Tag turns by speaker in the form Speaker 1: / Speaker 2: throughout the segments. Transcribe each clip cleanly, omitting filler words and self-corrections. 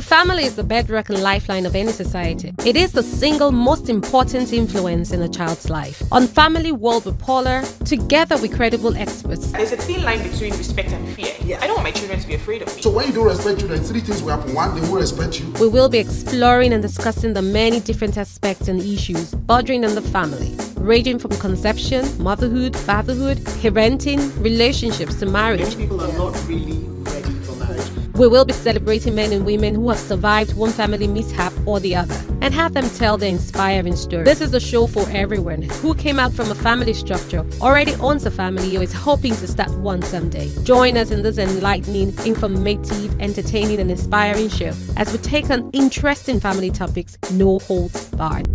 Speaker 1: Family is the bedrock and lifeline of any society. It is the single most important influence in a child's life. On Family World with Paula, together with credible experts.
Speaker 2: There's a thin line between respect and fear. Yeah. I don't want my children to be afraid of me.
Speaker 3: So when you don't respect children, three things will happen. One, they won't respect you.
Speaker 1: We will be exploring and discussing the many different aspects and issues bordering on the family, ranging from conception, motherhood, fatherhood, parenting, relationships to marriage.
Speaker 3: Many people are not really ready for marriage.
Speaker 1: We will be celebrating men and women who have survived one family mishap or the other and have them tell their inspiring story. This is the show for everyone who came out from a family structure, already owns a family, or is hoping to start one someday. Join us in this enlightening, informative, entertaining, and inspiring show as we take on interesting family topics, no holds barred.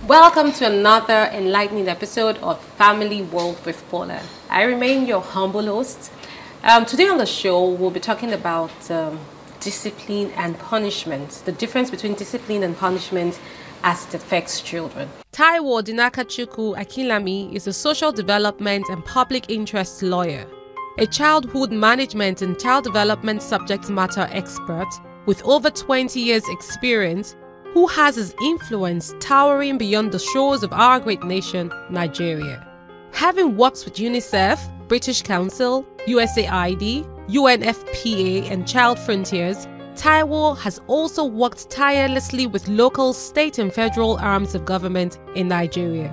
Speaker 1: Welcome to another enlightening episode of Family World with Paula. I remain your humble host. Today on the show, we'll be talking about discipline and punishment, the difference between discipline and punishment as it affects children. Taiwo Dinakachukwu Akinlami is a social development and public interest lawyer, a childhood management and child development subject matter expert with over 20 years experience, who has his influence towering beyond the shores of our great nation, Nigeria. Having worked with UNICEF, British Council, USAID, UNFPA, and Child Frontiers, Taiwo has also worked tirelessly with local, state, and federal arms of government in Nigeria.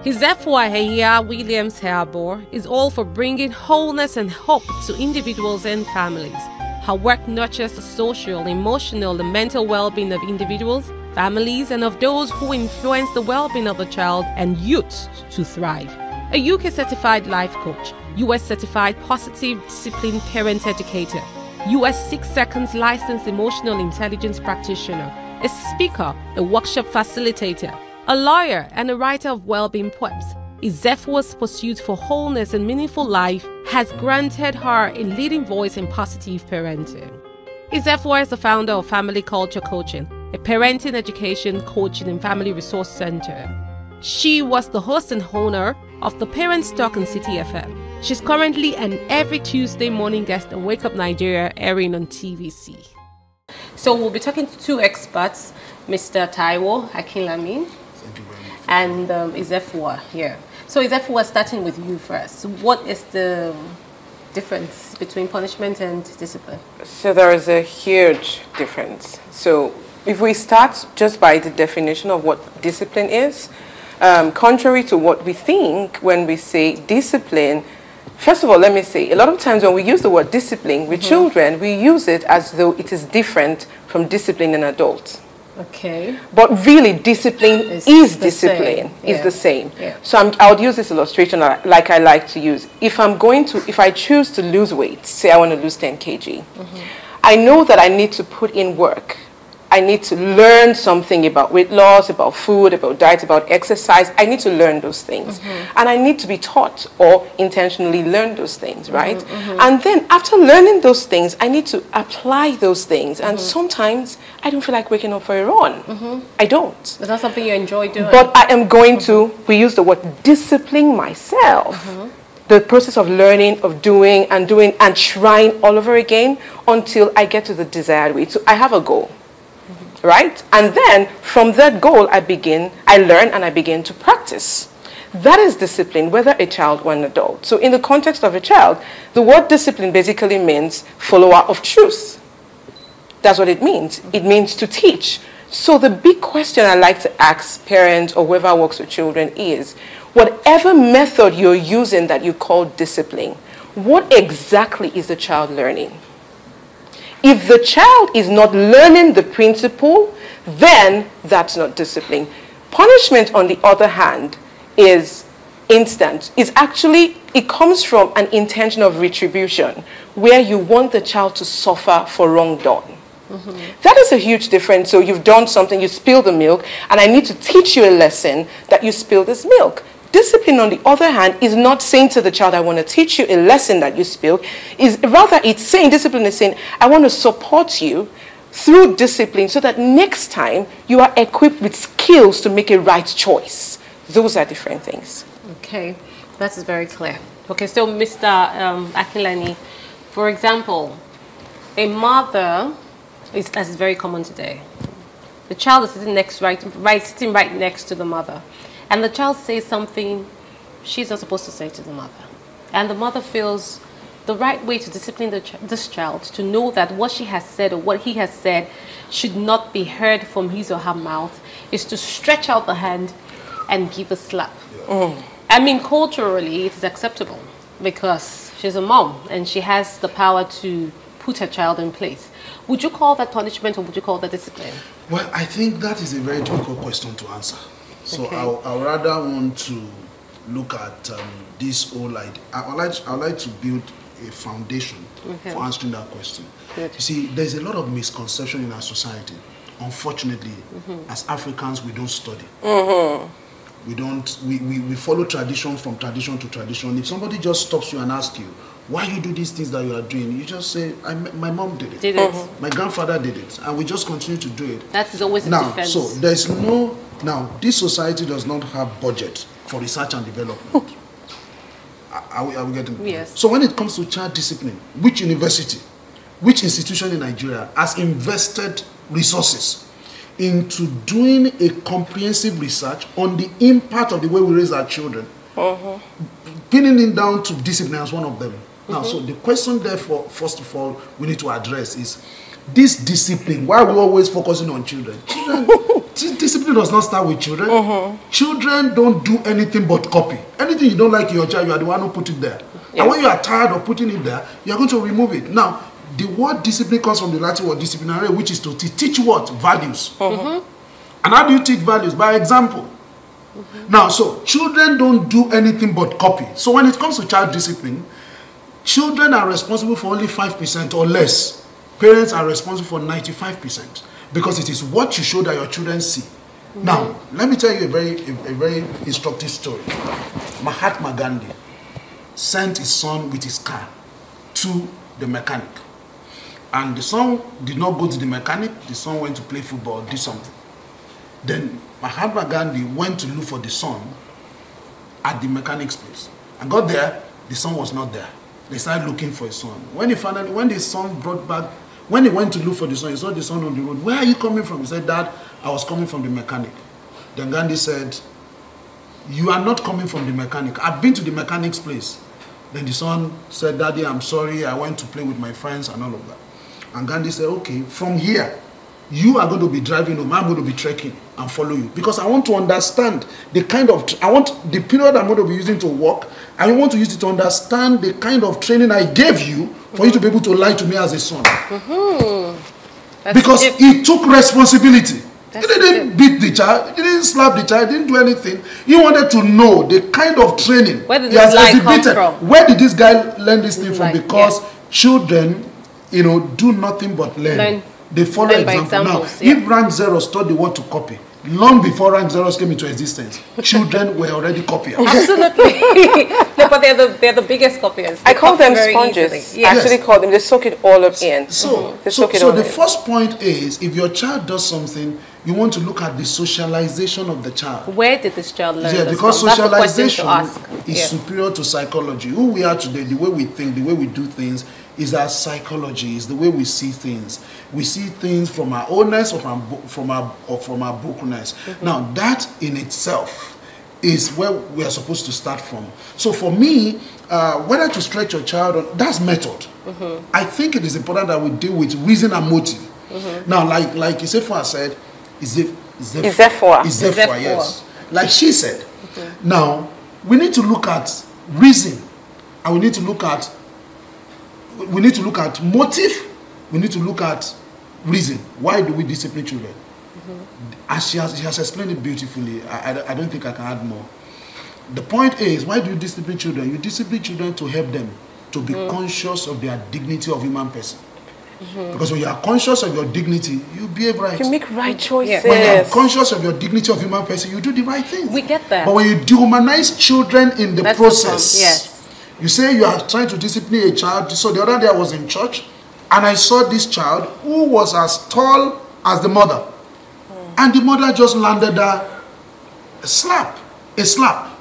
Speaker 1: His Efwa Williams Harbor is all for bringing wholeness and hope to individuals and families. Her work nurtures the social, emotional, and mental well-being of individuals, families, and of those who influence the well-being of the child and youth to thrive. A UK certified life coach, US certified positive discipline parent educator, US 6 Seconds licensed emotional intelligence practitioner, a speaker, a workshop facilitator, a lawyer, and a writer of well-being poems. Izefwa's pursuit for wholeness and meaningful life has granted her a leading voice in positive parenting. Izefwa is the founder of Family Culture Coaching, a parenting education, coaching, and family resource center. She was the host and owner of the Parents Talk on City FM. She's currently an every Tuesday morning guest on Wake Up Nigeria, airing on TVC. So we'll be talking to two experts, Mr. Taiwo Akinlami and Izefwa here. So Izefwa, starting with you first. What is the difference between punishment and discipline?
Speaker 2: So there is a huge difference. So if we start just by the definition of what discipline is, contrary to what we think when we say discipline, first of all, let me say, a lot of times when we use the word discipline with children, we use it as though it is different from discipline in adults.
Speaker 1: Okay.
Speaker 2: But really, discipline is discipline. Is the same. Yeah. So I would use this illustration like I like to use. If I choose to lose weight, say I want to lose 10 kg, I know that I need to put in work. I need to learn something about weight loss, about food, about diet, about exercise. I need to learn those things. And I need to be taught or intentionally learn those things, right? And then after learning those things, I need to apply those things. And sometimes I don't feel like waking up for a run. I don't.
Speaker 1: Is that something you enjoy doing?
Speaker 2: But I am going to, we use the word discipline myself. The process of learning, of doing and trying all over again until I get to the desired weight. So I have a goal. Right? And then from that goal, I learn and I begin to practice. That is discipline, whether a child or an adult. So in the context of a child, the word discipline basically means follower of truth. That's what it means. It means to teach. So the big question I like to ask parents or whoever works with children is, whatever method you're using that you call discipline, what exactly is the child learning? If the child is not learning the principle, then that's not discipline. Punishment, on the other hand, is instant. It comes from an intention of retribution, where you want the child to suffer for wrong done. That is a huge difference. So you've done something, you spilled the milk, and I need to teach you a lesson that you spilled this milk. Discipline, on the other hand, is not saying to the child, I want to teach you a lesson that you spilled. Discipline is saying, I want to support you through discipline so that next time you are equipped with skills to make a right choice. Those are different things.
Speaker 1: Okay, that is very clear. Okay, so Mr. Akinlami, For example, a mother as is very common today. The child is sitting sitting right next to the mother, and the child says something she's not supposed to say to the mother, and the mother feels the right way to discipline this child to know that what she has said or what he has said should not be heard from his or her mouth is to stretch out the hand and give a slap. I mean, culturally, it is acceptable because she's a mom and she has the power to put her child in place. Would you call that punishment or would you call that discipline?
Speaker 3: Well, I think that is a very difficult question to answer. So
Speaker 1: Okay.
Speaker 3: I'll rather want to look at this whole idea. I'd like to build a foundation for answering that question.
Speaker 1: Good.
Speaker 3: You see, there's a lot of misconception in our society. Unfortunately, as Africans, we don't study. We follow tradition from tradition to tradition. If somebody just stops you and asks you, why you do these things that you are doing, you just say, my mom did it. My grandfather did it. And we just continue to do it.
Speaker 1: That is always a
Speaker 3: Now,
Speaker 1: defense.
Speaker 3: so there's no, now this society does not have budget for research and development. Are we getting?
Speaker 1: Yes.
Speaker 3: So when it comes to child discipline, which university, which institution in Nigeria has invested resources into doing a comprehensive research on the impact of the way we raise our children, pinning it down to discipline as one of them? Now, so the question therefore, first of all, we need to address is this discipline. Why are we always focusing on children? Discipline does not start with children. Children don't do anything but copy. Anything you don't like in your child, you are the one who put it there. And when you are tired of putting it there, you are going to remove it. Now, the word discipline comes from the Latin word disciplinary, which is to teach what? Values. And how do you teach values? By example. Now, so children don't do anything but copy. So when it comes to child discipline, children are responsible for only 5% or less. Parents are responsible for 95%. Because it is what you show that your children see. Now, let me tell you a very instructive story. Mahatma Gandhi sent his son with his car to the mechanic. And the son did not go to the mechanic. The son went to play football, do something. Then Mahatma Gandhi went to look for the son at the mechanic's place. And got there, the son was not there. They started looking for his son. When the son brought back, when he went to look for the son, he saw the son on the road. Where are you coming from? He said, Dad, I was coming from the mechanic. Then Gandhi said, you are not coming from the mechanic. I've been to the mechanic's place. Then the son said, Daddy, I'm sorry. I went to play with my friends and all of that. And Gandhi said, okay, from here, you are going to be driving home. I'm going to be trekking and follow you. Because I want to understand the kind of, the period I'm going to be using to work. I want to use it to understand the kind of training I gave you for you to be able to lie to me as a son. Because he took responsibility. He didn't beat the child. He didn't slap the child. He didn't do anything. He wanted to know the kind of training
Speaker 1: where did this lie come from?
Speaker 3: Where did this guy learn this thing from? Because children, do nothing but learn. They follow example. Now, if rank zeros taught the word to copy, long before rank zeros came into existence, children were already copiers.
Speaker 1: Absolutely. No, but they're the biggest copiers.
Speaker 2: I call them sponges. I actually call them, they soak it all up in.
Speaker 3: So the first point is, if your child does something, you want to look at the socialization of the child.
Speaker 1: Where did this child learn this
Speaker 3: because
Speaker 1: from?
Speaker 3: socialization is superior to psychology. Who we are today, the way we think, the way we do things, is our psychology, is the way we see things. We see things from our ownness or from our brokenness. Now, that in itself is where we are supposed to start from. So for me, whether to stretch your child, that's method. I think it is important that we deal with reason and motive. Now, like Isefua said, Isefua, yes. Like she said. Now, we need to look at reason, and we need to look at motive, we need to look at reason. Why do we discipline children? As she has explained it beautifully, I don't think I can add more. The point is, why do you discipline children? You discipline children to help them to be conscious of their dignity of human person. Because when you are conscious of your dignity, you behave right.
Speaker 2: You make right choices.
Speaker 3: When you are conscious of your dignity of human person, you do the right thing.
Speaker 1: We get that.
Speaker 3: But when you dehumanize children in the process, you say you are trying to discipline a child. So the other day I was in church and I saw this child who was as tall as the mother. And the mother just landed a slap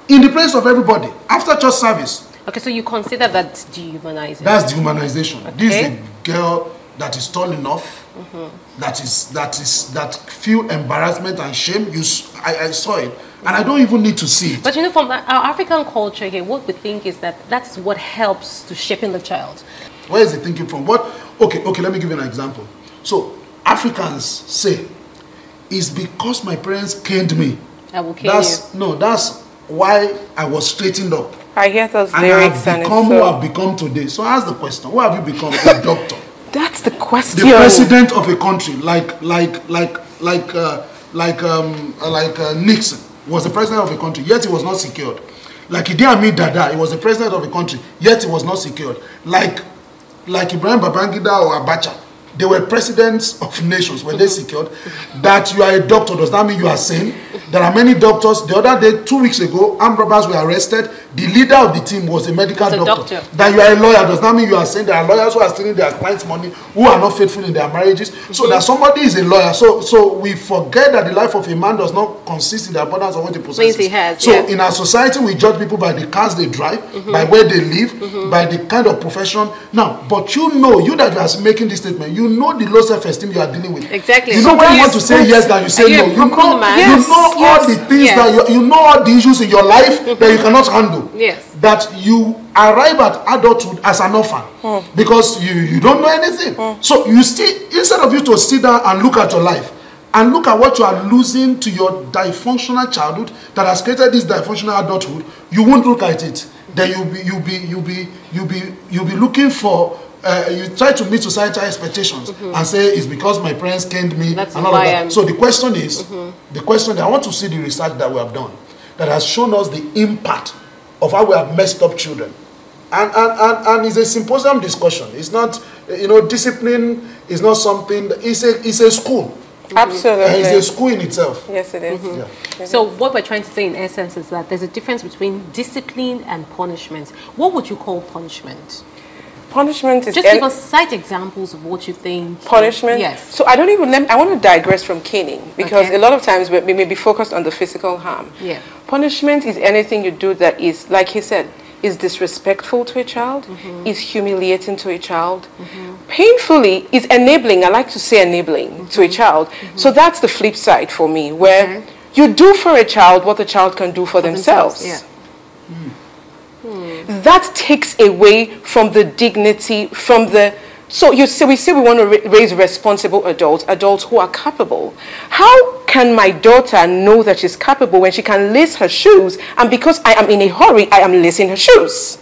Speaker 3: in the presence of everybody after church service.
Speaker 1: Okay, so you consider that dehumanizing?
Speaker 3: That's dehumanization.
Speaker 1: Okay.
Speaker 3: This is a girl that is tall enough, that feel embarrassment and shame. I saw it, and I don't even need to see it.
Speaker 1: But you know, from our African culture here, what we think is that that's what helps to shaping the child.
Speaker 3: Where is the thinking from? Okay, let me give you an example. So Africans say, it's because my parents caned me.
Speaker 1: I will kill you.
Speaker 3: No, that's why I was straightened up.
Speaker 2: I hear those
Speaker 3: And
Speaker 2: lyrics
Speaker 3: I have become who I've become today. So ask the question, who have you become? A doctor.
Speaker 2: That's the question.
Speaker 3: The president of a country, like Nixon was the president of a country, yet he was not secured. Like Idi Amin Dada, he was the president of a country, yet he was not secured. Like Ibrahim Babangida or Abacha, they were presidents of nations. Were they secured? That you are a doctor, does that mean you are sane? There are many doctors. The other day, 2 weeks ago, armed robbers were arrested. The leader of the team was a medical doctor. That you are a lawyer, does that mean you are sane? There are lawyers who are stealing their clients' money, who are not faithful in their marriages. So that somebody is a lawyer. So we forget that the life of a man does not consist in the abundance of what he possesses.
Speaker 1: He has,
Speaker 3: so in our society, we judge people by the cars they drive, by where they live, by the kind of profession. Now, but you that you are making this statement, you know the low self-esteem you are dealing with.
Speaker 1: Exactly.
Speaker 3: You know when you want to say yes, that you say no. You know all the things that you know all the issues in your life that you cannot handle.
Speaker 1: Yes.
Speaker 3: That you arrive at adulthood as an orphan because you don't know anything. So you still, instead of you to sit down and look at your life and look at what you are losing to your dysfunctional childhood that has created this dysfunctional adulthood, you won't look at it. Then you'll be looking for. You try to meet societal expectations and say it's because my parents caned me and all of that. So the question is, I want to see the research that we have done that has shown us the impact of how we have messed up children. And it's a symposium discussion. It's not, discipline is not something, it's a school.
Speaker 2: Absolutely.
Speaker 3: It's a school in itself.
Speaker 2: Yes, it is.
Speaker 3: Yeah.
Speaker 1: So what we're trying to say in essence is that there's a difference between discipline and punishment. What would you call punishment?
Speaker 2: Punishment is...
Speaker 1: Just give us cite examples of what you think.
Speaker 2: Punishment?
Speaker 1: Yes.
Speaker 2: So I want to digress from caning because a lot of times we may be focused on the physical harm.
Speaker 1: Yeah.
Speaker 2: Punishment is anything you do that is, like he said, is disrespectful to a child, is humiliating to a child, painfully is enabling, I like to say enabling to a child. So that's the flip side for me, where you do for a child what the child can do for themselves.
Speaker 1: Yeah.
Speaker 2: That takes away from the dignity, from the... So we say we want to raise responsible adults who are capable. How can my daughter know that she's capable when she can lace her shoes, and because I am in a hurry, I am lacing her shoes?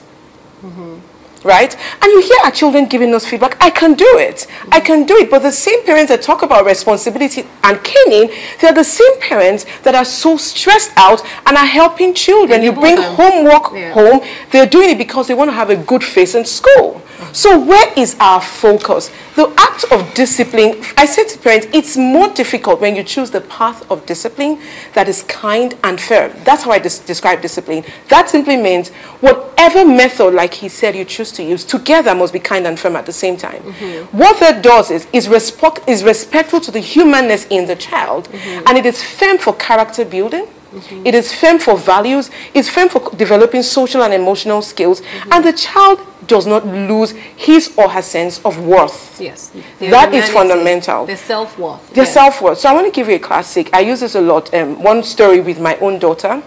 Speaker 2: Right? And you hear our children giving us feedback, I can do it. I can do it. But the same parents that talk about responsibility and caning, they're the same parents that are so stressed out and are helping children. You bring homework home, they're doing it because they want to have a good face in school. So where is our focus? The act of discipline, I said to parents, it's more difficult when you choose the path of discipline that is kind and fair. That's how I describe discipline. That simply means whatever method, like he said, you choose to use, together must be kind and firm at the same time. What that does is respectful to the humanness in the child, and it is firm for character building. It is firm for values, it's firm for developing social and emotional skills, and the child does not lose his or her sense of worth.
Speaker 1: Yes.
Speaker 2: That is fundamental.
Speaker 1: Their self-worth.
Speaker 2: Their self-worth. So I want to give you a classic. I use this a lot. One story with my own daughter.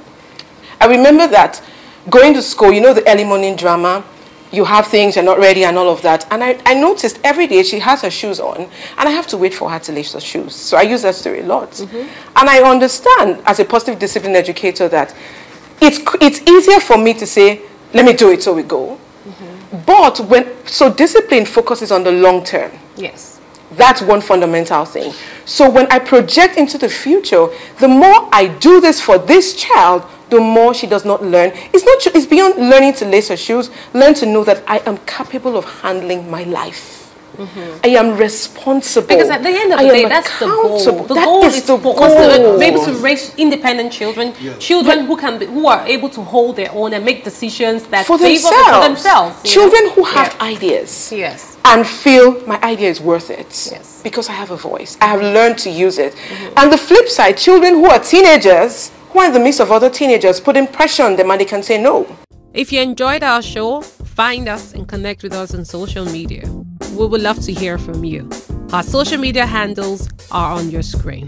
Speaker 2: I remember that going to school, the early morning drama, you have things, you're not ready and all of that. And I noticed every day she has her shoes on and I have to wait for her to lace her shoes. So I use that story a lot. And I understand as a positive discipline educator that it's easier for me to say, let me do it so we go. But so discipline focuses on the long term.
Speaker 1: Yes.
Speaker 2: That's one fundamental thing. So when I project into the future, the more I do this for this child, the more she does not learn. It's beyond learning to lace her shoes. Learn to know that I am capable of handling my life. I am responsible.
Speaker 1: Because at the end of the day, that's the goal. The goal is to be able to raise independent children, children who are able to hold their own and make decisions that
Speaker 2: for themselves. Children who have ideas.
Speaker 1: Yes.
Speaker 2: And feel my idea is worth it. Yes. Because I have a voice. I have learned to use it. And the flip side, children who are teenagers, who are in the midst of other teenagers, putting pressure on them and they can say no.
Speaker 1: If you enjoyed our show, find us and connect with us on social media. We would love to hear from you. Our social media handles are on your screen.